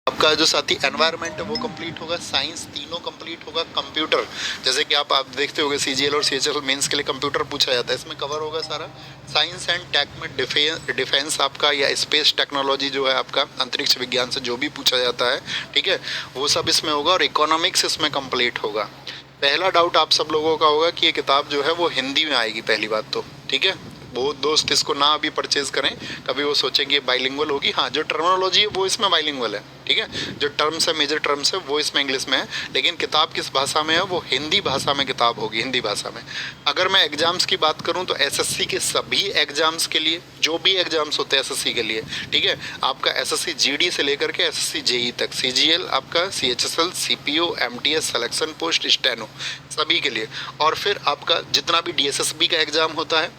आपका जो साथी एनवायरनमेंट है वो कंप्लीट होगा, साइंस तीनों कंप्लीट होगा, कंप्यूटर जैसे कि आप देखते होंगे सीजीएल और सीएचएल मेंस के लिए कंप्यूटर पूछा जाता है, इसमें कवर होगा सारा। साइंस एंड टेक में डिफेंस आपका या स्पेस टेक्नोलॉजी जो है आपका अंतरिक्ष विज्ञान से जो भी पूछा जाता है, ठीक है, वो सब इसमें होगा। और इकोनॉमिक्स इसमें कंप्लीट होगा। पहला डाउट आप सब लोगों का होगा कि ये किताब जो है वो हिंदी में आएगी, पहली बात तो, ठीक है। बहुत दोस्त इसको ना अभी परचेज करें, कभी वो सोचेंगे बाइलिंगुअल होगी। हाँ, जो टर्मिनोलॉजी है वो इसमें बाइलिंगुअल है, ठीक है। जो टर्म्स है, मेजर टर्म्स है, वो इसमें इंग्लिश में है, लेकिन किताब किस भाषा में है, वो हिंदी भाषा में किताब होगी, हिंदी भाषा में। अगर मैं एग्जाम्स की बात करूं तो एसएससी के सभी एग्जाम्स के लिए, जो भी एग्जाम्स होते हैं एसएससी के लिए, ठीक है, आपका एसएससी जीडी से लेकर के एसएससी जेई तक, सीजीएल आपका, CHSL, CPO, MTS, selection post, steno, सभी के लिए। और फिर आपका जितना भी डीएसएसबी का एग्जाम होता है,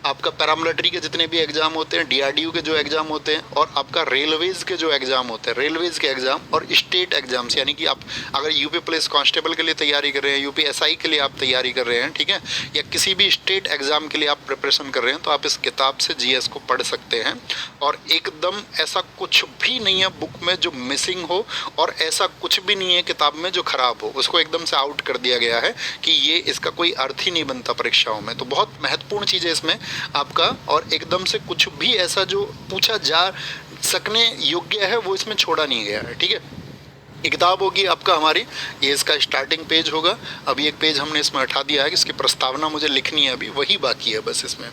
आपका पैरामिलिट्री के जितने भी एग्जाम होते हैं, डीआरडीओ के जो एग्जाम होते हैं, और आपका रेलवेज के जो एग्जाम होते हैं, रेलवेज के एग्जाम और स्टेट एग्जाम्स, यानी कि आप अगर यूपी पुलिस कांस्टेबल के लिए तैयारी कर रहे हैं, यूपी एसआई के लिए आप तैयारी कर रहे हैं, ठीक है, या किसी भी स्टेट एग्जाम के लिए आप प्रिपरेशन कर रहे हैं, तो आप इस किताब से जीएस को पढ़ सकते हैं। और एकदम ऐसा कुछ भी नहीं है बुक में जो मिसिंग हो, और ऐसा कुछ भी नहीं है किताब में जो खराब हो, उसको एकदम से आउट कर दिया गया है कि ये इसका कोई अर्थ ही नहीं बनता परीक्षाओं में। तो बहुत महत्वपूर्ण चीज़ है इसमें आपका, और एकदम से कुछ भी ऐसा जो पूछा जा सकने योग्य है वो इसमें छोड़ा नहीं गया है, ठीक है। ये किताब होगी आपका हमारी, ये इसका स्टार्टिंग पेज होगा। अभी एक पेज हमने इसमें हटा दिया है कि इसकी प्रस्तावना मुझे लिखनी है, अभी वही बाकी है बस इसमें।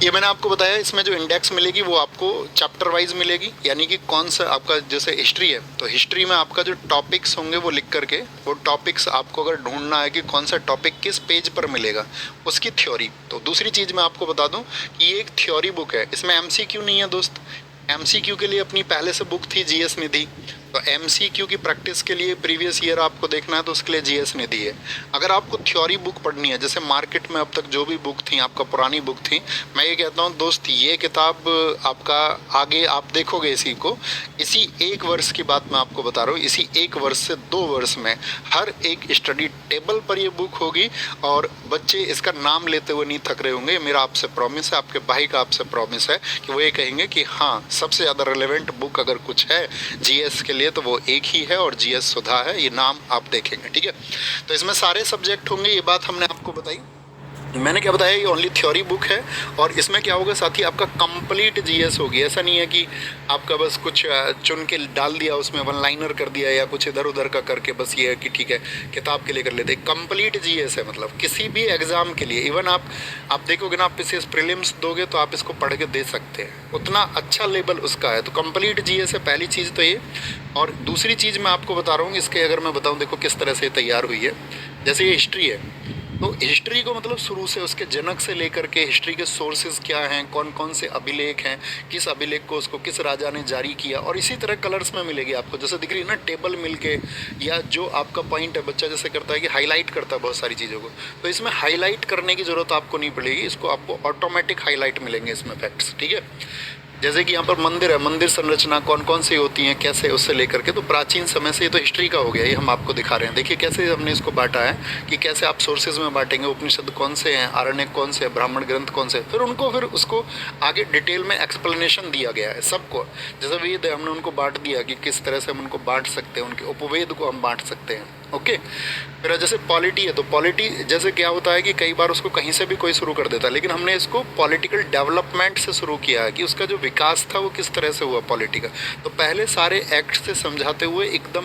ये मैंने आपको बताया, इसमें जो इंडेक्स मिलेगी वो आपको चैप्टर वाइज मिलेगी, यानी कि कौन सा आपका जैसे हिस्ट्री है तो हिस्ट्री में आपका जो टॉपिक्स होंगे वो लिख करके, वो टॉपिक्स आपको अगर ढूंढना है कि कौन सा टॉपिक किस पेज पर मिलेगा, उसकी थ्योरी। तो दूसरी चीज़ मैं आपको बता दूं कि ये एक थ्योरी बुक है, इसमें एमसीक्यू नहीं है दोस्त। एमसीक्यू के लिए अपनी पहले से बुक थी जीएस निधि, तो एमसीक्यू की प्रैक्टिस के लिए प्रीवियस ईयर आपको देखना है तो उसके लिए जीएस निधि है। अगर आपको थ्योरी बुक पढ़नी है, जैसे मार्केट में अब तक जो भी बुक थी आपका पुरानी बुक थी, मैं ये कहता हूँ दोस्त ये किताब आपका आगे आप देखोगे इसी को, इसी एक वर्ष की बात मैं आपको बता रहा हूँ, इसी एक वर्ष से 2 वर्ष में हर एक स्टडी टेबल पर ये बुक होगी, और बच्चे इसका नाम लेते हुए नहीं थक रहे होंगे। मेरा आपसे प्रॉमिस है, आपके भाई का आपसे प्रॉमिस है कि वो ये कहेंगे कि हाँ, सबसे ज़्यादा रिलेवेंट बुक अगर कुछ है जीएस के लिए तो वो एक ही है, और जीएस सुधा है, ये नाम आप देखेंगे, ठीक है। तो इसमें सारे सब्जेक्ट होंगे, ये बात हमने आपको बताई। मैंने क्या बताया, ये ओनली थ्योरी बुक है, और इसमें क्या होगा साथी, आपका कंप्लीट जीएस होगी। ऐसा नहीं है कि आपका बस कुछ चुन के डाल दिया उसमें, वन लाइनर कर दिया या कुछ इधर उधर का करके बस ये है कि ठीक है किताब के लिए कर लेते। कंप्लीट जीएस है, मतलब किसी भी एग्ज़ाम के लिए, इवन आप देखोगे ना, आप इसे प्रीलिम्स दोगे तो आप इसको पढ़ के दे सकते हैं, उतना अच्छा लेवल उसका है। तो कंप्लीट जीएस है, पहली चीज़ तो ये। और दूसरी चीज़ मैं आपको बता रहा हूँ इसके, अगर मैं बताऊँ देखो किस तरह से तैयार हुई है। जैसे ये हिस्ट्री है, तो हिस्ट्री को मतलब शुरू से उसके जनक से लेकर के हिस्ट्री के सोर्सेज क्या हैं, कौन कौन से अभिलेख हैं, किस अभिलेख को उसको किस राजा ने जारी किया, और इसी तरह कलर्स में मिलेगी आपको, जैसे दिख रही है ना टेबल मिल के, या जो आपका पॉइंट है, बच्चा जैसे करता है कि हाईलाइट करता है बहुत सारी चीज़ों को, तो इसमें हाईलाइट करने की ज़रूरत आपको नहीं पड़ेगी, इसको आपको ऑटोमेटिक हाईलाइट मिलेंगे इसमें फैक्ट्स, ठीक है। जैसे कि यहाँ पर मंदिर है, मंदिर संरचना कौन कौन सी होती हैं, कैसे, उससे लेकर के, तो प्राचीन समय से, ये तो हिस्ट्री का हो गया, ये हम आपको दिखा रहे हैं। देखिए कैसे हमने इसको बांटा है कि कैसे आप सोर्सेज में बांटेंगे, उपनिषद कौन से हैं, आरण्यक कौन से हैं, ब्राह्मण ग्रंथ कौन से, फिर उसको आगे डिटेल में एक्सप्लेनेशन दिया गया है सबको। जैसे वेद है, हमने उनको बांट दिया कि किस तरह से हम उनको बांट सकते हैं, उनके उपवेद को हम बांट सकते हैं, ओके। फिर जैसे पॉलिटी है, तो पॉलिटी जैसे क्या होता है कि कई बार उसको कहीं से भी कोई शुरू कर देता है, लेकिन हमने इसको पॉलिटिकल डेवलपमेंट से शुरू किया है कि उसका जो विकास था वो किस तरह से हुआ पॉलिटी का। तो पहले सारे एक्ट से समझाते हुए एकदम